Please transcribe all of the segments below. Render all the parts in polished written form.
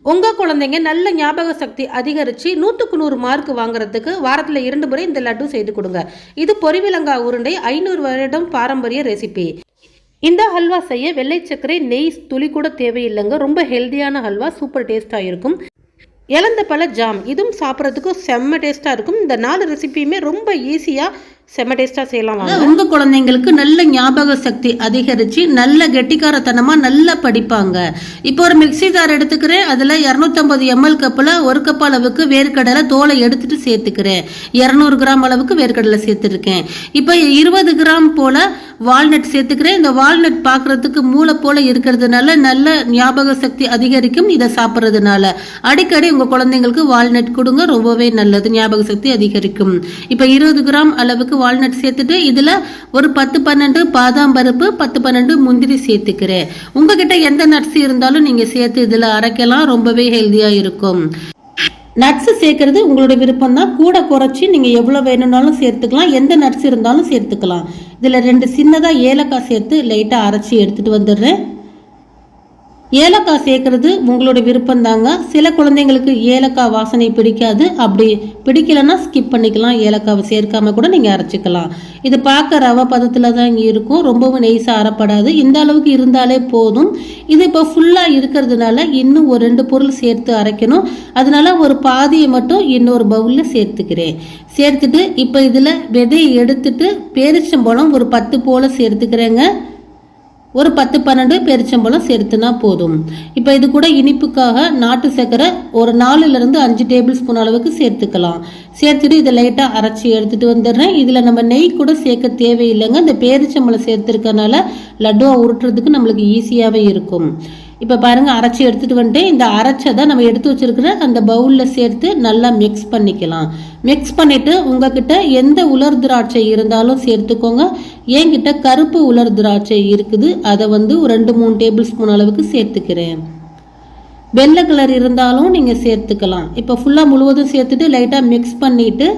உங்கள் குழந்தைங்க நல்ல ஞாபக சக்தி அதிகரித்து 100க்கு 100 மார்க் வாங்குறதுக்கு வாரத்தில் 2 முறை இந்த லட்டு செய்து கொடுங்க. இது பொரிவிலங்காய் உருண்டை 500 வருடம் பாரம்பரிய ரெசிபி. இந்த ஹல்வா செய்ய வெள்ளை சர்க்கரை நெய் துளி கூட தேவையில்லைங்க. ரொம்ப ஹெல்த்தியான ஹல்வா, சூப்பர் டேஸ்ட்டாக இருக்கும். இலந்த பழ ஜாம், இதுவும் சாப்பிட்றதுக்கு செம்ம டேஸ்ட்டாக இருக்கும். இந்த 4 ரெசிபியுமே ரொம்ப ஈஸியாக செம்ம டேஸ்ட்டாக செய்யலாம். உங்கள் குழந்தைங்களுக்கு நல்ல ஞாபக சக்தி அதிகரித்து நல்ல கெட்டிக்காரத்தனமாக நல்லா படிப்பாங்க. இப்போ ஒரு மிக்சி ஜார் எடுத்துக்கிறேன். அதில் 250 ml கப்பில் 1 கப் அளவுக்கு வேர்க்கடலை தோலை எடுத்துட்டு சேர்த்துக்கிறேன். 200 கிராம் அளவுக்கு வேர்க்கடலை சேர்த்துருக்கேன். இப்போ 20 கிராம் போல் வால்நட் சேர்த்துக்கிறேன். இந்த வால்நட் பார்க்குறதுக்கு மூளை போல் இருக்கிறதுனால நல்ல ஞாபக சக்தி அதிகரிக்கும். இதை சாப்பிட்றதுனால அடிக்கடி உங்கள் குழந்தைங்களுக்கு வால்நட் கொடுங்க, ரொம்பவே நல்லது, ஞாபக சக்தி அதிகரிக்கும். இப்போ 20 கிராம் அளவுக்கு வால்நட் சேர்த்துட்டு இதில் ஒரு 10-12 பாதாம் பருப்பு, 10-12 முந்திரி சேர்த்துக்கிறேன். உங்ககிட்ட எந்த நட்ஸ் இருந்தாலும் நீங்கள் சேர்த்து இதில் அரைக்கலாம், ரொம்பவே ஹெல்த்தியாக இருக்கும். நட்ஸ் சேர்க்கறது உங்களுடைய விருப்பம் தான். கூட குறைச்சி நீங்கள் எவ்வளோ வேணும்னாலும் சேர்த்துக்கலாம், எந்த நட்ஸ் இருந்தாலும் சேர்த்துக்கலாம். இதில் 2 சின்னதாக ஏலக்காய் சேர்த்து லைட்டாக அரைச்சி எடுத்துகிட்டு வந்துடுறேன். ஏலக்காய் சேர்க்கறது உங்களுடைய விருப்பம் தாங்க. சில குழந்தைங்களுக்கு ஏலக்காய் வாசனை பிடிக்காது, அப்படி பிடிக்கலன்னா ஸ்கிப் பண்ணிக்கலாம். ஏலக்காவை சேர்க்காம கூட நீங்கள் அரைச்சிக்கலாம். இது பார்க்க ரவை பதத்தில் தான் இருக்கும், ரொம்பவும் நெய்ஸாக அரைப்படாது. இந்த அளவுக்கு இருந்தாலே போதும். இது இப்போ ஃபுல்லாக இருக்கிறதுனால இன்னும் ஒரு 2 பொருள் சேர்த்து அரைக்கணும். அதனால ஒரு பாதியை மட்டும் இன்னொரு பவுலில் சேர்த்துக்கிறேன். சேர்த்துட்டு இப்போ இதில் விதையை எடுத்துட்டு பேரிச்சம்பழம் ஒரு 10 போல் சேர்த்துக்கிறேங்க. ஒரு 10-12 பேரிச்சம்பழம் சேர்த்துனா போதும். இப்போ இது கூட இனிப்புக்காக நாட்டு சர்க்கரை ஒரு 4-5 டேபிள் ஸ்பூன் அளவுக்கு சேர்த்துக்கலாம். சேர்த்துட்டு இதை லைட்டாக அரைச்சி எடுத்துகிட்டு வந்துடுறேன். இதில் நம்ம நெய் கூட சேர்க்க தேவையில்லைங்க. இந்த பேரிச்சம்பழம் சேர்த்துருக்கனால லட்டுவாக உருட்டுறதுக்கு நம்மளுக்கு ஈஸியாகவே இருக்கும். இப்போ பாருங்கள், அரைச்சி எடுத்துகிட்டு வந்துட்டு இந்த அரைச்சதை நம்ம எடுத்து வச்சுருக்கிற அந்த பவுலில் சேர்த்து நல்லா மிக்ஸ் பண்ணிக்கலாம். மிக்ஸ் பண்ணிவிட்டு உங்ககிட்ட எந்த உலர் திராட்சை இருந்தாலும் சேர்த்துக்கோங்க. என்கிட்ட கருப்பு உலர் திராட்சை இருக்குது, அதை ஒரு 2-3 டேபிள் ஸ்பூன் அளவுக்கு சேர்த்துக்கிறேன். வெள்ளை கலர் இருந்தாலும் நீங்கள் சேர்த்துக்கலாம். இப்போ ஃபுல்லாக முழுவதும் சேர்த்துட்டு லைட்டாக மிக்ஸ் பண்ணிவிட்டு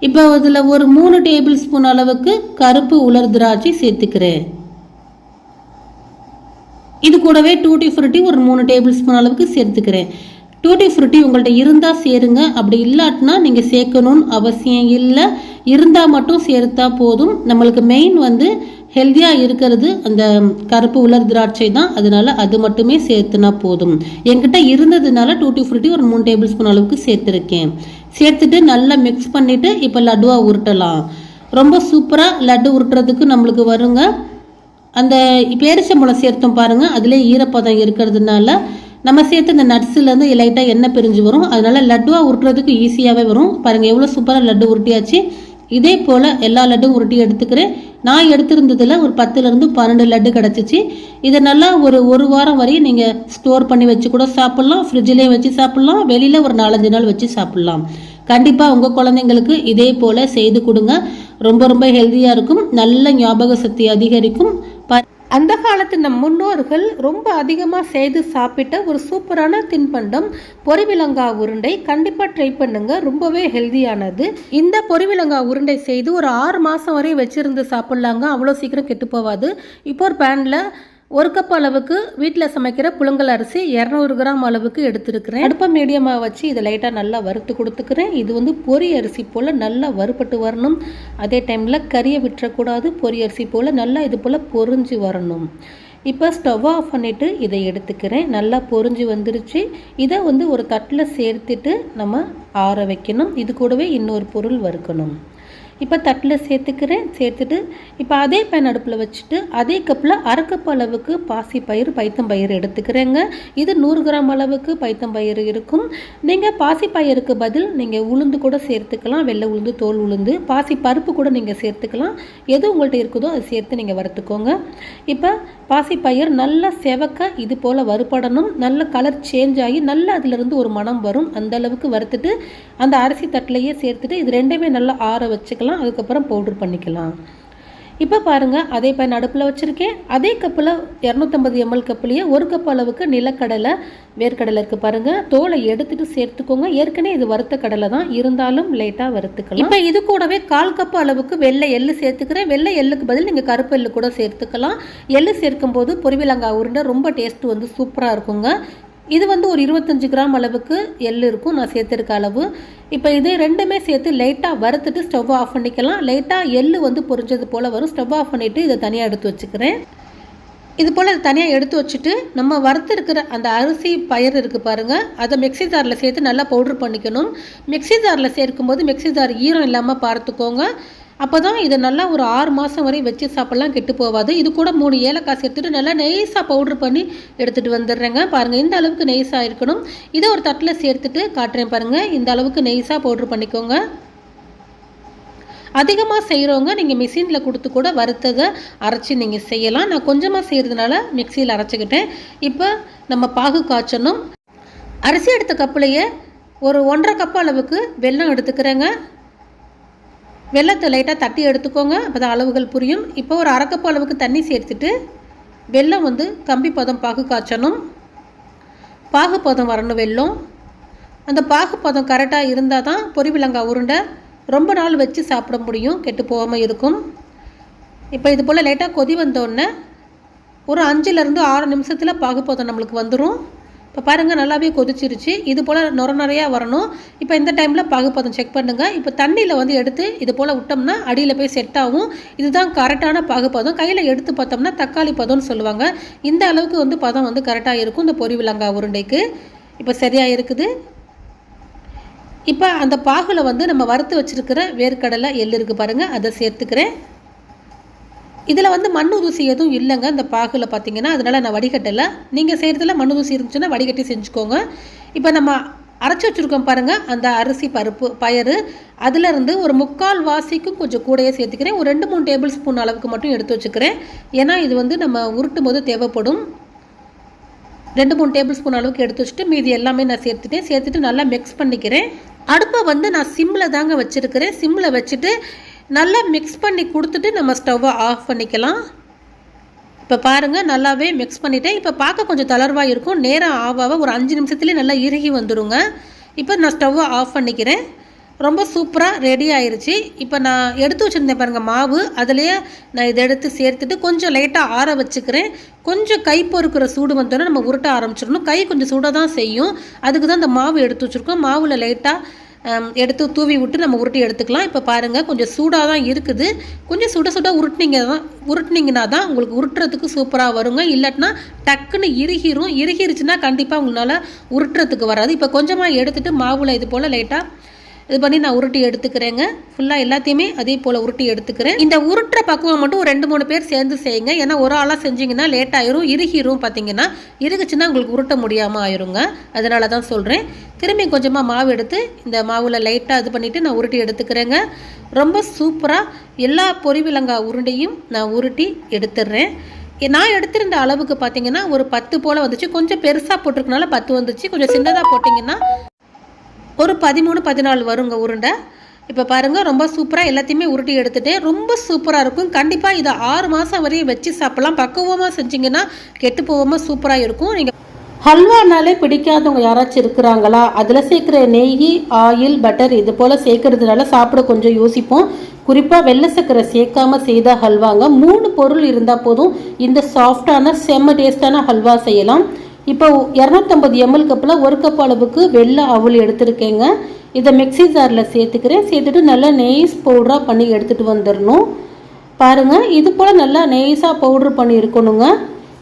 இப்போ இதில் ஒரு 3 டேபிள் ஸ்பூன் அளவுக்கு கருப்பு உலர் திராட்சை சேர்த்துக்கிறேன். இது கூடவே டூட்டி ஃப்ரூட்டி ஒரு 3 டேபிள் ஸ்பூன் அளவுக்கு சேர்த்துக்கிறேன். டூட்டி ஃப்ரூட்டி உங்கள்கிட்ட இருந்தால் சேருங்க, அப்படி இல்லாட்டினா நீங்கள் சேர்க்கணும்னு அவசியம் இல்லை. இருந்தால் மட்டும் சேர்த்தா போதும். நம்மளுக்கு மெயின் ஹெல்த்தியாக இருக்கிறது அந்த கருப்பு உலர் திராட்சை தான், அதனால அது மட்டுமே சேர்த்துனா போதும். என்கிட்ட இருந்ததுனால டூட்டி ஃப்ரூட்டி ஒரு 3 டேபிள் ஸ்பூன் அளவுக்கு சேர்த்துருக்கேன். சேர்த்துட்டு நல்லா மிக்ஸ் பண்ணிவிட்டு இப்போ லட்டுவாக உருட்டலாம். ரொம்ப சூப்பராக லட்டு உருட்டுறதுக்கு நம்மளுக்கு வருங்க. அந்த பேரிச்சம்பழம் சேர்த்தோம் பாருங்கள், அதிலே ஈரப்பதம் இருக்கிறதுனால நம்ம சேர்த்து இந்த நட்ஸ்லேருந்து லைட்டாக எண்ணெய் பிரிஞ்சு வரும். அதனால லட்டுவாக உருட்டுறதுக்கு ஈஸியாகவே வரும். பாருங்கள் எவ்வளோ சூப்பராக லட்டு உருட்டியாச்சு. இதே போல் எல்லா லட்டும் உருட்டி எடுத்துக்கிறேன். நான் எடுத்திருந்ததில் ஒரு 10-12 லட்டு கிடச்சிச்சு. இதை நல்லா ஒரு வாரம் வரையும் நீங்கள் ஸ்டோர் பண்ணி வச்சு கூட சாப்பிட்லாம், ஃப்ரிட்ஜிலே வச்சு சாப்பிட்லாம், வெளியில் ஒரு 4-5 நாள் வச்சு சாப்பிட்லாம். கண்டிப்பாக உங்கள் குழந்தைங்களுக்கு இதே போல் செய்து கொடுங்க. ரொம்ப ரொம்ப ஹெல்த்தியாக இருக்கும், நல்ல ஞாபக சக்தி அதிகரிக்கும். அந்த காலத்து நம் முன்னோர்கள் ரொம்ப அதிகமாக செய்து சாப்பிட்ட ஒரு சூப்பரான தின்பண்டம் பொரிவிலங்காய் உருண்டை. கண்டிப்பாக ட்ரை பண்ணுங்க, ரொம்பவே ஹெல்த்தியானது. இந்த பொரிவிலங்காய் உருண்டை செய்து ஒரு 6 மாதம் வரையும் வச்சுருந்து சாப்பிட்லாங்க, அவ்வளோ சீக்கிரம் கெட்டு போகாது. இப்போ ஒரு பேனில் 1 கப் அளவுக்கு வீட்டில் சமைக்கிற புழுங்கல் அரிசி 200 கிராம் அளவுக்கு எடுத்துருக்கிறேன். அடுப்பை மீடியமாக வச்சு இதை லைட்டாக நல்லா வறுத்து கொடுத்துக்கிறேன். இது பொரி அரிசி போல் நல்லா வறுபட்டு வரணும். அதே டைமில் கறியை விட்டுறக்கூடாது. பொரி அரிசி போல் நல்லா இது போல் பொரிஞ்சு வரணும். இப்போ ஸ்டவ் ஆஃப் பண்ணிவிட்டு இதை எடுத்துக்கிறேன். நல்லா பொரிஞ்சு வந்துருச்சு. இதை ஒரு தட்டில் சேர்த்துட்டு நம்ம ஆற வைக்கணும். இது கூடவே இன்னொரு பொருள் வறுக்கணும். இப்போ தட்டில் சேர்த்துக்கிறேன். சேர்த்துட்டு இப்போ அதே பேன் அடுப்பில் வச்சுட்டு அதே கப்பில் 1/2 கப் அளவுக்கு பாசிப்பயிறு பைத்தம்பயிறு எடுத்துக்கிறேங்க. இது 100 கிராம் அளவுக்கு பைத்தம்பயிறு இருக்கும். நீங்கள் பாசிப்பயிருக்கு பதில் நீங்கள் உளுந்து கூட சேர்த்துக்கலாம், வெள்ளை உளுந்து, தோல் உளுந்து, பாசி பருப்பு கூட நீங்கள் சேர்த்துக்கலாம். எது உங்கள்கிட்ட இருக்குதோ அதை சேர்த்து நீங்கள் வறுத்துக்கோங்க. இப்போ பாசிப்பயிர் நல்லா செவக்க இது போல் வறுபடணும். நல்ல கலர் சேஞ்ச் ஆகி நல்லா அதிலிருந்து ஒரு மனம் வரும். அந்த அளவுக்கு வறுத்துட்டு அந்த அரிசி தட்டிலையே சேர்த்துட்டு இது ரெண்டுமே நல்லா ஆற வச்சுக்கலாம். அதுக்கப்புறம் பவுடர் பண்ணிக்கலாம். இப்போ பாருங்கள், அதே பேன் அடுப்பில் வச்சுருக்கேன். அதே கப்பில் 250 ml கப்புலேயே 1 கப் அளவுக்கு நிலக்கடலை, வேர்க்கடலை இருக்குது பாருங்கள், தோலை எடுத்துகிட்டு சேர்த்துக்கோங்க. ஏற்கனவே இது வறுத்த கடலை தான், இருந்தாலும் லைட்டாக வறுத்துக்கலாம். இப்போ இது கூடவே 1/4 கப் அளவுக்கு வெள்ளை எள்ளு சேர்த்துக்கிறேன். வெள்ளை எள்ளுக்கு பதில் நீங்கள் கருப்பு எள்ளு கூட சேர்த்துக்கலாம். எள்ளு சேர்க்கும் போது பொரிவிலங்காய் உருண்டை ரொம்ப டேஸ்ட்டு சூப்பராக இருக்குங்க. இது வந்து ஒரு 25 கிராம் அளவுக்கு எள் இருக்கும் நான் சேர்த்துருக்க அளவு. இப்போ இது ரெண்டுமே சேர்த்து லைட்டாக வறுத்துட்டு ஸ்டவ் ஆஃப் பண்ணிக்கலாம். லைட்டாக எள் வந்து பொரிஞ்சது போல் வரும். ஸ்டவ் ஆஃப் பண்ணிவிட்டு இதை தனியாக எடுத்து வச்சுக்கிறேன். இது போல் தனியாக எடுத்து வச்சுட்டு நம்ம வறுத்து இருக்கிற அந்த அரிசி பயிர் இருக்குது பாருங்கள், அதை மிக்ஸி ஜாரில் சேர்த்து நல்லா பவுட்ரு பண்ணிக்கணும். மிக்ஸி ஜாரில் சேர்க்கும்போது மிக்ஸி ஜார் ஈரம் இல்லாமல் பார்த்துக்கோங்க. அப்போ தான் இதை நல்லா ஒரு 6 மாதம் வரை வச்சு சாப்பிட்லாம், கெட்டு போகாது. இது கூட 3 ஏலக்காய் சேர்த்துட்டு நல்லா நெய்ஸாக பவுட்ரு பண்ணி எடுத்துகிட்டு வந்துடுறேங்க. பாருங்கள் இந்த அளவுக்கு நெய்ஸாக இருக்கணும். இதை ஒரு தட்டில் சேர்த்துட்டு காட்டுறேன் பாருங்கள். இந்த அளவுக்கு நெய்ஸாக பவுட்ரு பண்ணிக்கோங்க. அதிகமாக செய்கிறவங்க நீங்கள் மிஷினில் கொடுத்து கூட வறுத்ததை அரைச்சி நீங்கள் செய்யலாம். நான் கொஞ்சமாக செய்கிறதுனால மிக்சியில் அரைச்சிக்கிட்டேன். இப்போ நம்ம பாகு காய்ச்சணும். அரிசி எடுத்த கப்புலையே ஒரு 1.5 கப் அளவுக்கு வெல்லம் எடுத்துக்கிறேங்க. வெல்லத்தை லைட்டாக தட்டி எடுத்துக்கோங்க, அப்போ தான் அளவுகள் புரியும். இப்போ ஒரு 1/2 கப் அளவுக்கு தண்ணி சேர்த்துட்டு வெல்லம் வந்து கம்பி பதம் பாகு காய்ச்சணும். பாகு பதம் வரணும் வெல்லம். அந்த பாகு பதம் கரெக்டாக இருந்தால் தான் பொரிவிலங்காய் உருண்டை ரொம்ப நாள் வச்சு சாப்பிட முடியும், கெட்டு போகாமல் இருக்கும். இப்போ இது போல் லைட்டாக கொதி வந்தோடனே ஒரு 5லேருந்து 6 நிமிஷத்தில் பாகுப்பதம் நம்மளுக்கு வந்துடும். இப்போ பாருங்கள் நல்லாவே கொதிச்சிருச்சு. இது போல் நிறையா வரணும். இப்போ இந்த டைமில் பாகுப்பதம் செக் பண்ணுங்கள். இப்போ தண்ணியில் வந்து எடுத்து இது போல் விட்டோம்னா அடியில் போய் செட் ஆகும். இதுதான் கரெக்டான பாகுப்பதம். கையில் எடுத்து பார்த்தோம்னா தக்காளி பதம்னு சொல்லுவாங்க. இந்த அளவுக்கு வந்து பதம் வந்து கரெக்டாக இருக்கும் இந்த பொரிவிலங்காய் உருண்டைக்கு. இப்போ சரியாக இருக்குது. இப்போ அந்த பாகுல வந்து நம்ம வறுத்து வச்சுருக்கிற வேர்க்கடலை எள் இருக்குது பாருங்கள், அதை சேர்த்துக்கிறேன். இதில் வந்து மண் தூசி எதுவும் இல்லைங்க இந்த பாகுல பார்த்தீங்கன்னா, அதனால் நான் வடிகட்டலை. நீங்கள் செய்கிறதுல மண் தூசி இருந்துச்சுன்னா வடிகட்டி செஞ்சுக்கோங்க. இப்போ நம்ம அரைச்சி வச்சுருக்கோம் பாருங்கள் அந்த அரிசி பயறு, அதிலிருந்து ஒரு 3/4 வாசிக்கும் கொஞ்சம் கூடையே சேர்த்துக்கிறேன். ஒரு 2-3 டேபிள் ஸ்பூன் அளவுக்கு மட்டும் எடுத்து வச்சுக்கிறேன். ஏன்னா இது வந்து நம்ம உருட்டும் போது தேவைப்படும். 2-3 டேபிள் ஸ்பூன் அளவுக்கு எடுத்து வச்சுட்டு மீதி எல்லாமே நான் சேர்த்துட்டு நல்லா மிக்ஸ் பண்ணிக்கிறேன். அடுப்பை வந்து நான் சிம்மில் தாங்க வச்சுருக்கிறேன். சிம்மில் வச்சுட்டு நல்லா மிக்ஸ் பண்ணி கொடுத்துட்டு நம்ம ஸ்டவ்வை ஆஃப் பண்ணிக்கலாம். இப்போ பாருங்கள் நல்லாவே மிக்ஸ் பண்ணிவிட்டேன். இப்போ பார்க்க கொஞ்சம் தளர்வாக இருக்கும். நேரம் ஆவாக ஒரு 5 நிமிஷத்துலேயே நல்லா இறுகி வந்துடுங்க. இப்போ நான் ஸ்டவ்வை ஆஃப் பண்ணிக்கிறேன். ரொம்ப சூப்பராக ரெடி ஆயிடுச்சு. இப்போ நான் எடுத்து வச்சுருந்தேன் பாருங்கள் மாவு, அதுலேயே நான் இதை எடுத்து சேர்த்துட்டு கொஞ்சம் லைட்டாக ஆற வச்சுக்கிறேன். கொஞ்சம் கை பொறுக்கிற சூடு வந்தோன்னா நம்ம உருட்ட ஆரம்பிச்சிடணும். கை கொஞ்சம் சூடாக தான் செய்யும், அதுக்கு தான் இந்த மாவு எடுத்து வச்சுருக்கோம். மாவில் லைட்டாக எடுத்து தூவி விட்டு நம்ம உருட்டி எடுத்துக்கலாம். இப்போ பாருங்கள் கொஞ்சம் சூடாக தான் இருக்குது. கொஞ்சம் சுட உருட்டினீங்கன்னா தான் உங்களுக்கு உருட்டுறதுக்கு சூப்பராக வருங்க. இல்லாட்டினா டக்குன்னு இறுகிருச்சுன்னா கண்டிப்பாக உங்களால் உருட்டுறதுக்கு வராது. இப்போ கொஞ்சமாக எடுத்துகிட்டு மாவில் இது போல் லைட்டாக இது பண்ணி நான் உருட்டி எடுத்துக்கிறேங்க. ஃபுல்லாக எல்லாத்தையுமே அதே போல் உருட்டி எடுத்துக்கிறேன். இந்த உருட்டுற பக்குவம் மட்டும் ஒரு 2-3 பேர் சேர்ந்து செய்யுங்க. ஏன்னா ஒரு ஆளாக செஞ்சிங்கன்னா லேட் ஆயிரும், இறுகிரும். பார்த்தீங்கன்னா இறுகுச்சுன்னா உங்களுக்கு உருட்ட முடியாமல் ஆயிருங்க. அதனால தான் சொல்கிறேன். திரும்பி கொஞ்சமாக மாவு எடுத்து இந்த மாவில் லைட்டாக இது பண்ணிவிட்டு நான் உருட்டி எடுத்துக்கிறேங்க. ரொம்ப சூப்பராக எல்லா பொரிவிலங்காய் உருண்டையும் நான் உருட்டி எடுத்துடுறேன். நான் எடுத்திருந்த அளவுக்கு பார்த்தீங்கன்னா ஒரு 10 போல் வந்துச்சு. கொஞ்சம் பெருசாக போட்டிருக்கனால 10 வந்துச்சு. கொஞ்சம் சின்னதாக போட்டிங்கன்னா ஒரு 13-14 வருங்க உருண்டை. இப்போ பாருங்கள் ரொம்ப சூப்பராக எல்லாத்தையுமே உருட்டி எடுத்துகிட்டேன். ரொம்ப சூப்பராக இருக்கும். கண்டிப்பாக இதை 6 மாதம் வரையும் வச்சு சாப்பிட்லாம். பக்குவமாக செஞ்சிங்கன்னா கெட்டு போகாமல் சூப்பராக இருக்கும். நீங்கள் ஹல்வானாலே பிடிக்காதவங்க யாராச்சும் இருக்கிறாங்களா? அதில் சேர்க்குற நெய், ஆயில், பட்டர் இது போல் சேர்க்கறதுனால சாப்பிட கொஞ்சம் யோசிப்போம். குறிப்பாக வெள்ளை சக்கரை சேர்க்காமல் செய்த ஹல்வாங்க. 3 பொருள் இருந்தால் போதும் இந்த சாஃப்டான செம்ம டேஸ்டான ஹல்வா செய்யலாம். இப்போ 250 ml கப்பில் 1 கப் அளவுக்கு வெள்ளை அவல் எடுத்துருக்கேங்க. இதை மிக்ஸி ஜாரில் சேர்த்துக்கிறேன். சேர்த்துட்டு நல்லா நெய்ஸ் பவுடராக பண்ணி எடுத்துகிட்டு வந்துடணும். பாருங்கள் இது போல் நல்லா நெய்ஸாக பவுட்ரு பண்ணி இருக்கணுங்க.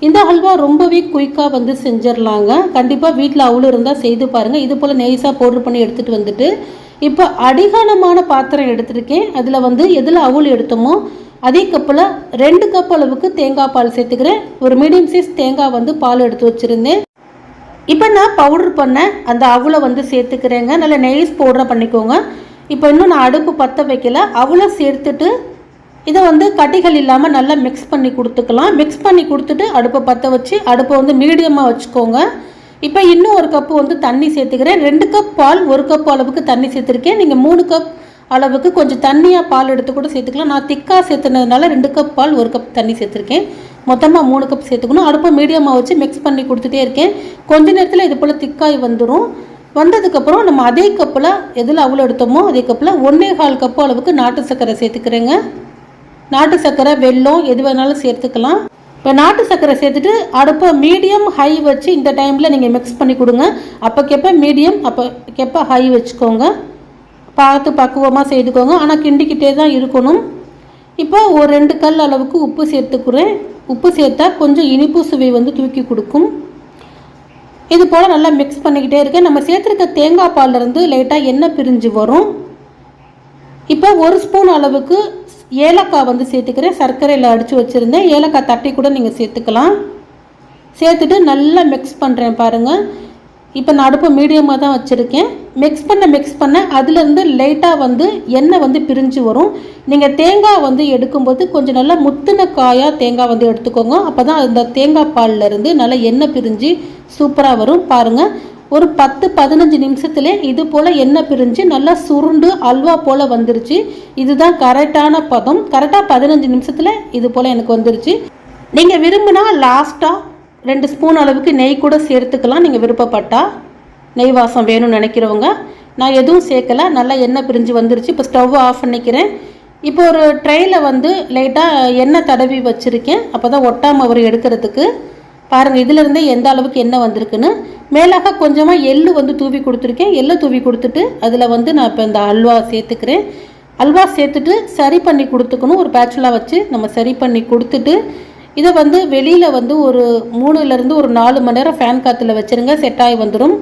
இந்த ஹல்வா ரொம்பவே குயிக்காக வந்து செஞ்சிடலாங்க. கண்டிப்பாக வீட்டில் அவள் இருந்தால் செய்து பாருங்கள். இது போல் நெய்ஸாக பவுட்ரு பண்ணி எடுத்துகிட்டு வந்துட்டு இப்போ அடிகானமான பாத்திரம் எடுத்துருக்கேன். அதில் வந்து எதில் அவள் எடுத்தோமோ அதே கப்பில் 2 கப் அளவுக்கு தேங்காய் பால் சேர்த்துக்கிறேன். ஒரு மீடியம் சைஸ் தேங்காய் வந்து பால் எடுத்து வச்சுருந்தேன். இப்போ நான் பவுட்ரு பண்ண அந்த அவளை வந்து சேர்த்துக்கிறேங்க. நல்லா நெய்ஸ் பவுடராக பண்ணிக்கோங்க. இப்போ இன்னும் நான் அடுப்பு பற்ற வைக்கல. அவளை சேர்த்துட்டு இதை வந்து கட்டிகள் இல்லாமல் நல்லா மிக்ஸ் பண்ணி கொடுத்துக்கலாம். மிக்ஸ் பண்ணி கொடுத்துட்டு அடுப்பை பற்ற வச்சு அடுப்பை வந்து மீடியமாக வச்சுக்கோங்க. இப்போ இன்னும் 1 கப்பு வந்து தண்ணி சேர்த்துக்கிறேன். 2 கப் பால் 1 கப் அளவுக்கு தண்ணி சேர்த்துருக்கேன். நீங்கள் 3 கப் அளவுக்கு கொஞ்சம் தண்ணியாக பால் எடுத்து கூட சேர்த்துக்கலாம். நான் திக்காக சேர்த்துனதுனால 2 கப் பால் 1 கப் தண்ணி சேர்த்துருக்கேன். மொத்தமாக 3 கப் சேர்த்துக்கணும். அடுப்பை மீடியமாக வச்சு மிக்ஸ் பண்ணி கொடுத்துட்டே இருக்கேன். கொஞ்ச நேரத்தில் இது போல் திக்காய் வந்துடும். வந்ததுக்கப்புறம் நம்ம அதே கப்பில் எதில் அவ்வளோ எடுத்தோமோ அதே கப்பில் 1.25 கப்பு அளவுக்கு நாட்டு சர்க்கரை சேர்த்துக்கிறேங்க. நாட்டு சர்க்கரை, வெல்லம் எது வேணாலும் சேர்த்துக்கலாம். இப்போ நாட்டு சர்க்கரை சேர்த்துட்டு அடுப்பை மீடியம் ஹை வச்சு இந்த டைமில் நீங்கள் மிக்ஸ் பண்ணி கொடுங்க. அப்போக்கப்போ மீடியம், அப்போக்கப்போ ஹை வச்சுக்கோங்க. பார்த்து பக்குவமாக செய்துக்கோங்க. ஆனால் கிண்டிக்கிட்டே தான் இருக்கணும். இப்போ ஒரு 2 கல் அளவுக்கு உப்பு சேர்த்துக்கிறேன். உப்பு சேர்த்தா கொஞ்சம் இனிப்பு சுவை வந்து தூக்கி கொடுக்கும். இது போல் நல்லா மிக்ஸ் பண்ணிக்கிட்டே இருக்கேன். நம்ம சேர்த்துருக்க தேங்காய் பால்லேருந்து லைட்டாக எண்ணெய் பிரிஞ்சு வரும். இப்போ 1 ஸ்பூன் அளவுக்கு ஏலக்காய் வந்து சேர்த்துக்கிறேன். சர்க்கரையில் அடித்து வச்சுருந்தேன். ஏலக்காய் தட்டி கூட நீங்கள் சேர்த்துக்கலாம். சேர்த்துட்டு நல்லா மிக்ஸ் பண்ணுறேன் பாருங்கள். இப்போ நான் அடுப்பு மீடியமாக தான் வச்சுருக்கேன். மிக்ஸ் பண்ண அதுலேருந்து லைட்டாக வந்து எண்ணெய் வந்து பிரிஞ்சு வரும். நீங்கள் தேங்காய் வந்து எடுக்கும்போது கொஞ்சம் நல்லா முத்தின காயாக தேங்காய் வந்து எடுத்துக்கோங்க. அப்போ தான் அந்த தேங்காய் பால்லேருந்து நல்லா எண்ணெய் பிரிஞ்சு சூப்பராக வரும். பாருங்கள், ஒரு 10-15 நிமிஷத்துலேயே இது போல் எண்ணெய் பிரிஞ்சு நல்லா சுருண்டு அல்வா போல் வந்துருச்சு. இதுதான் கரெக்டான பதம். கரெக்டாக 15 நிமிஷத்தில் இது போல் எனக்கு வந்துருச்சு. நீங்கள் விரும்பினா லாஸ்ட்டாக 2 ஸ்பூன் அளவுக்கு நெய் கூட சேர்த்துக்கலாம். நீங்கள் விருப்பப்பட்டால் நெய் வாசம் வேணும்னு நினைக்கிறவங்க. நான் எதுவும் சேர்க்கலை. நல்லா எண்ணெய் பிரிஞ்சு வந்துருச்சு. இப்போ ஸ்டவ்வை ஆஃப் பண்ணிக்கிறேன். இப்போ ஒரு ட்ரையில் வந்து லைட்டாக எண்ணெய் தடவி வச்சுருக்கேன். அப்போ தான் ஒட்டாமல் வரும் எடுக்கிறதுக்கு. பாருங்கள், இதிலேருந்தே எந்த அளவுக்கு எண்ணெய் வந்திருக்குன்னு. மேலாக கொஞ்சமாக எள்ளு வந்து தூவி கொடுத்துருக்கேன். எள்ளு தூவி கொடுத்துட்டு அதில் வந்து நான் இப்போ இந்த அல்வா சேர்த்துக்கிறேன். அல்வா சேர்த்துட்டு சரி பண்ணி கொடுத்துக்கணும். ஒரு பேச்சுலா வச்சு நம்ம சரி பண்ணி கொடுத்துட்டு இதை வந்து வெளியில் வந்து ஒரு 3லேருந்து ஒரு 4 மணி நேரம் ஃபேன் காற்றுல வச்சுருங்க. செட் ஆகி வந்துடும்.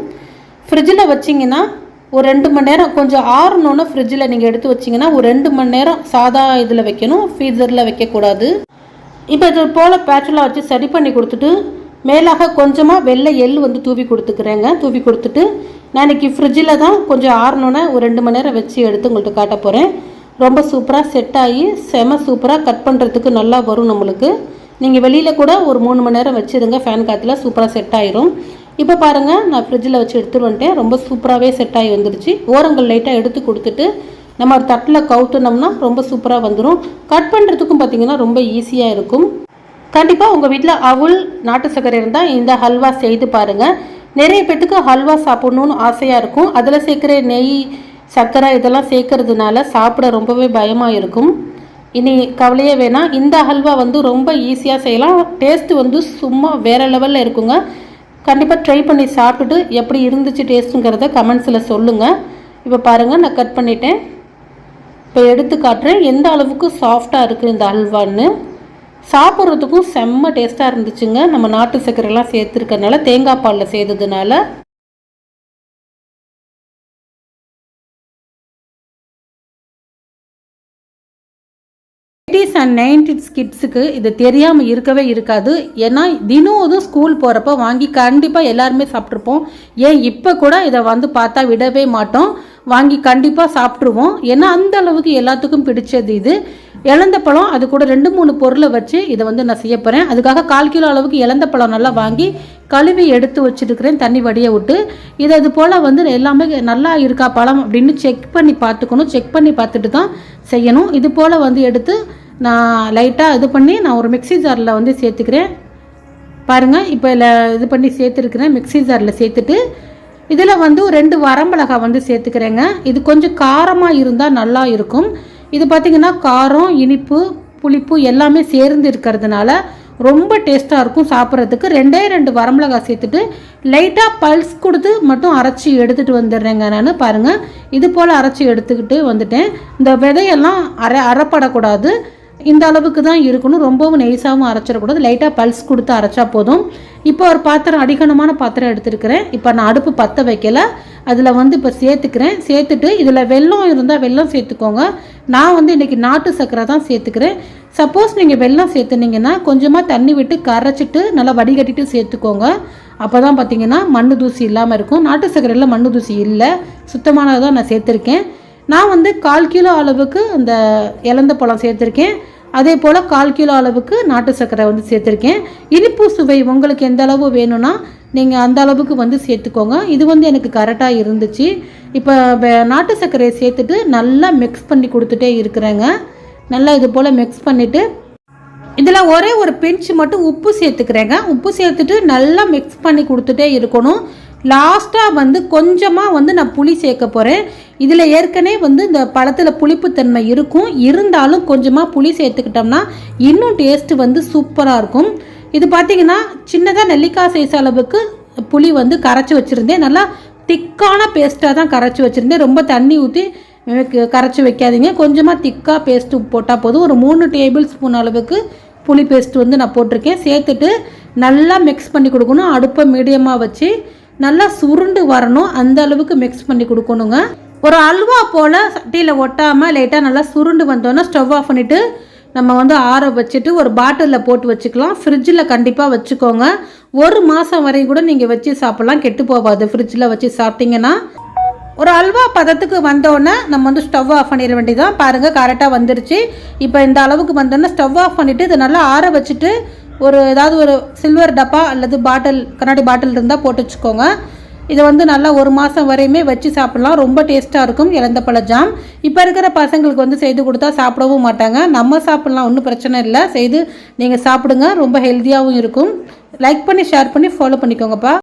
ஃப்ரிட்ஜில் வச்சிங்கன்னா ஒரு 2 மணி நேரம் கொஞ்சம் ஆறணுன்னு ஃப்ரிட்ஜில் நீங்கள் எடுத்து வச்சிங்கன்னா ஒரு 2 மணி நேரம் சாதா இதில் வைக்கணும், ஃப்ரீசரில் வைக்கக்கூடாது. இப்போ இது போல் பேச்சுலா வச்சு சரி பண்ணி கொடுத்துட்டு மேலாக கொஞ்சமாக வெள்ளை எள்ளு வந்து தூவி கொடுத்துக்கிறேங்க. தூவி கொடுத்துட்டு நான் இன்றைக்கி ஃப்ரிட்ஜில் தான் கொஞ்சம் ஆறணுன்னு ஒரு 2 மணி நேரம் வச்சு எடுத்து உங்கள்கிட்ட காட்ட போகிறேன். ரொம்ப சூப்பராக செட் ஆகி செம சூப்பராக கட் பண்ணுறதுக்கு நல்லா வரும் நம்மளுக்கு. நீங்கள் வெளியில் கூட ஒரு 3 மணி நேரம் வச்சுருங்க ஃபேன் காற்றுல, சூப்பராக செட் ஆயிரும். இப்போ பாருங்கள், நான் ஃப்ரிட்ஜில் வச்சு எடுத்துகிட்டு வந்துட்டேன். ரொம்ப சூப்பராகவே செட் ஆகி வந்துருச்சு. ஓரங்கள் லைட்டாக எடுத்து கொடுத்துட்டு நம்ம ஒரு தட்டில் கவுத்துனோம்னா ரொம்ப சூப்பராக வந்துடும். கட் பண்ணுறதுக்கும் பார்த்திங்கன்னா ரொம்ப ஈஸியாக இருக்கும். கண்டிப்பாக உங்கள் வீட்டில் அவுல் நாட்டு சர்க்கரை இருந்தால் இந்த ஹல்வா செய்து பாருங்கள். நிறைய பேத்துக்கு ஹல்வா சாப்பிட்ணுன்னு ஆசையாக இருக்கும். அதில் சேர்க்குற நெய், சர்க்கரை இதெல்லாம் சேர்க்கறதுனால சாப்பிட ரொம்பவே பயமாக இருக்கும். இனி கவலையே வேணாம். இந்த ஹல்வா வந்து ரொம்ப ஈஸியாக செய்யலாம். டேஸ்ட்டு வந்து சும்மா வேறு லெவலில் இருக்குங்க. கண்டிப்பாக ட்ரை பண்ணி சாப்பிட்டுட்டு எப்படி இருந்துச்சு டேஸ்ட்டுங்கிறத கமெண்ட்ஸில் சொல்லுங்கள். இப்போ பாருங்கள், நான் கட் பண்ணிட்டேன். இப்போ எடுத்து காட்டுறேன் எந்த அளவுக்கு சாஃப்டாக இருக்குது இந்த ஹல்வான்னு. சாப்பிட்றதுக்கும் செம்ம டேஸ்ட்டாக இருந்துச்சுங்க. நம்ம நாட்டு சர்க்கரைலாம் சேர்த்துருக்கறனால, தேங்காய் பாலில் செய்ததுனால. 80s and 90s கிட்ஸுக்கு இது தெரியாமல் இருக்கவே இருக்காது. ஏன்னா தினம் ஸ்கூல் போகிறப்ப வாங்கி கண்டிப்பாக எல்லாருமே சாப்பிட்ருப்போம். ஏன் இப்போ கூட இதை வந்து பார்த்தா விடவே மாட்டோம், வாங்கி கண்டிப்பாக சாப்பிட்ருவோம். ஏன்னா அந்த அளவுக்கு எல்லாத்துக்கும் பிடிச்சது இது. இலந்த பழம் அது கூட 2-3 பொருளை வச்சு இதை வந்து நான் செய்ய போகிறேன். அதுக்காக 1/4 கிலோ அளவுக்கு இலந்த பழம் நல்லா வாங்கி கழுவி எடுத்து வச்சுருக்கிறேன், தண்ணி வடிய விட்டு. இது போல் வந்து எல்லாமே நல்லா இருக்கா பழம் அப்படின்னு செக் பண்ணி பார்த்துக்கணும். செக் பண்ணி பார்த்துட்டு தான் செய்யணும். இது போல் வந்து எடுத்து நான் லைட்டாக இது பண்ணி நான் ஒரு மிக்ஸி ஜாரில் வந்து சேர்த்துக்கிறேன். பாருங்கள், இப்போ இது பண்ணி சேர்த்துருக்கிறேன். மிக்ஸி ஜாரில் சேர்த்துட்டு இதில் வந்து 2 வரமிளகாய் வந்து சேர்த்துக்கிறேங்க. இது கொஞ்சம் காரமாக இருந்தால் நல்லா இருக்கும். இது பார்த்திங்கன்னா காரம், இனிப்பு, புளிப்பு எல்லாமே சேர்ந்து இருக்கிறதுனால ரொம்ப டேஸ்ட்டாக இருக்கும் சாப்பிட்றதுக்கு. 2 வரமிளகாய் சேர்த்துட்டு லைட்டாக பல்ஸ் கொடுத்து மட்டும் அரைச்சி எடுத்துகிட்டு வந்துடுறேங்க நான். பாருங்கள், இது போல் அரைச்சி எடுத்துக்கிட்டு வந்துட்டேன். இந்த விதையெல்லாம் அரைப்படக்கூடாது, இந்த அளவுக்கு தான் இருக்கணும். ரொம்பவும் நெய்ஸாகவும் அரைச்சிடக்கூடாது, லைட்டாக பல்ஸ் கொடுத்து அரைச்சா போதும். இப்போ ஒரு பாத்திரம், அடிகனமான பாத்திரம் எடுத்துருக்கிறேன். இப்போ நான் அடுப்பு பற்ற வைக்கல, அதில் வந்து இப்போ சேர்த்துக்கிறேன். சேர்த்துட்டு இதில் வெல்லம் இருந்தால் வெல்லம் சேர்த்துக்கோங்க. நான் வந்து இன்றைக்கி நாட்டு சர்க்கரை தான் சேர்த்துக்கிறேன். சப்போஸ் நீங்கள் வெல்லம் சேர்த்துனீங்கன்னா கொஞ்சமாக தண்ணி விட்டு கரைச்சிட்டு நல்லா வடிகட்டிட்டு சேர்த்துக்கோங்க. அப்போ தான் பார்த்திங்கன்னா மண் தூசி இல்லாமல் இருக்கும். நாட்டு சர்க்கரையில் மண் தூசி இல்லை, சுத்தமானதான் நான் சேர்த்துருக்கேன். நான் வந்து 1/4 கிலோ அளவுக்கு அந்த இலந்த பழம் சேர்த்துருக்கேன். அதே போல் 1/4 கிலோ அளவுக்கு நாட்டு சர்க்கரை வந்து சேர்த்துருக்கேன். இனிப்பு சுவை உங்களுக்கு எந்த அளவு வேணும்னா நீங்கள் அந்த அளவுக்கு வந்து சேர்த்துக்கோங்க. இது வந்து எனக்கு கரெக்டாக இருந்துச்சு. இப்போ நாட்டு சர்க்கரையை சேர்த்துட்டு நல்லா மிக்ஸ் பண்ணி கொடுத்துட்டே இருக்கிறேங்க. நல்லா இது போல் மிக்ஸ் பண்ணிவிட்டு இதில் ஒரே ஒரு பிஞ்ச் மட்டும் உப்பு சேர்த்துக்கிறேங்க. உப்பு சேர்த்துட்டு நல்லா மிக்ஸ் பண்ணி கொடுத்துட்டே இருக்கணும். லாஸ்ட்டாக வந்து கொஞ்சமாக வந்து நான் புளி சேர்க்க போகிறேன். இதில் ஏற்கனவே வந்து இந்த பழத்தில் புளிப்புத்தன்மை இருக்கும், இருந்தாலும் கொஞ்சமாக புளி சேர்த்துக்கிட்டோம்னா இன்னும் டேஸ்ட்டு வந்து சூப்பராக இருக்கும். இது பார்த்திங்கன்னா சின்னதாக நெல்லிக்காய் சைஸ் அளவுக்கு புளி வந்து கரைச்சி வச்சுருந்தேன். நல்லா திக்கான பேஸ்ட்டாக தான் கரைச்சி வச்சுருந்தேன். ரொம்ப தண்ணி ஊற்றி கரைச்சி வைக்காதீங்க. கொஞ்சமாக திக்காக பேஸ்ட்டு போட்டால் போதும். ஒரு 3 டேபிள் ஸ்பூன் அளவுக்கு புளி பேஸ்ட்டு வந்து நான் போட்டிருக்கேன். சேர்த்துட்டு நல்லா மிக்ஸ் பண்ணி கொடுக்கணும். அடுப்பை மீடியமாக வச்சு நல்லா சுருண்டு வரணும், அந்த அளவுக்கு மிக்ஸ் பண்ணி கொடுக்கணுங்க. ஒரு அல்வா போல் சட்டியில் ஒட்டாமல் லைட்டாக நல்லா சுருண்டு வந்தோன்னா ஸ்டவ் ஆஃப் பண்ணிவிட்டு நம்ம வந்து ஆற வச்சுட்டு ஒரு பாட்டிலில் போட்டு வச்சுக்கலாம். ஃப்ரிட்ஜில் கண்டிப்பாக வச்சுக்கோங்க. 1 மாதம் வரையும் கூட நீங்கள் வச்சு சாப்பிட்லாம், கெட்டு போகாது. ஃப்ரிட்ஜில் வச்சு சாப்பிட்டிங்கன்னா ஒரு அல்வா பதத்துக்கு வந்தோடனே நம்ம வந்து ஸ்டவ் ஆஃப் பண்ணிட வேண்டியதான். பாருங்கள் கரெக்டாக வந்துருச்சு. இப்போ இந்த அளவுக்கு வந்தோடனே ஸ்டவ் ஆஃப் பண்ணிவிட்டு இதை நல்லா ஆற வச்சுட்டு ஏதாவது ஒரு சில்வர் டப்பா அல்லது பாட்டில், கண்ணாடி பாட்டில் இருந்தால் போட்டு வச்சுக்கோங்க. இதை வந்து நல்லா 1 மாதம் வரையுமே வச்சு சாப்பிட்லாம். ரொம்ப டேஸ்ட்டாக இருக்கும் இலந்தப்பழ ஜாம். இப்போ இருக்கிற பசங்களுக்கு வந்து செய்து கொடுத்தா சாப்பிடவும் மாட்டாங்க. நம்ம சாப்பிட்லாம், ஒன்றும் பிரச்சனை இல்லை. செய்து நீங்கள் சாப்பிடுங்க, ரொம்ப ஹெல்த்தியாகவும் இருக்கும். லைக் பண்ணி ஷேர் பண்ணி ஃபாலோ பண்ணிக்கோங்கப்பா.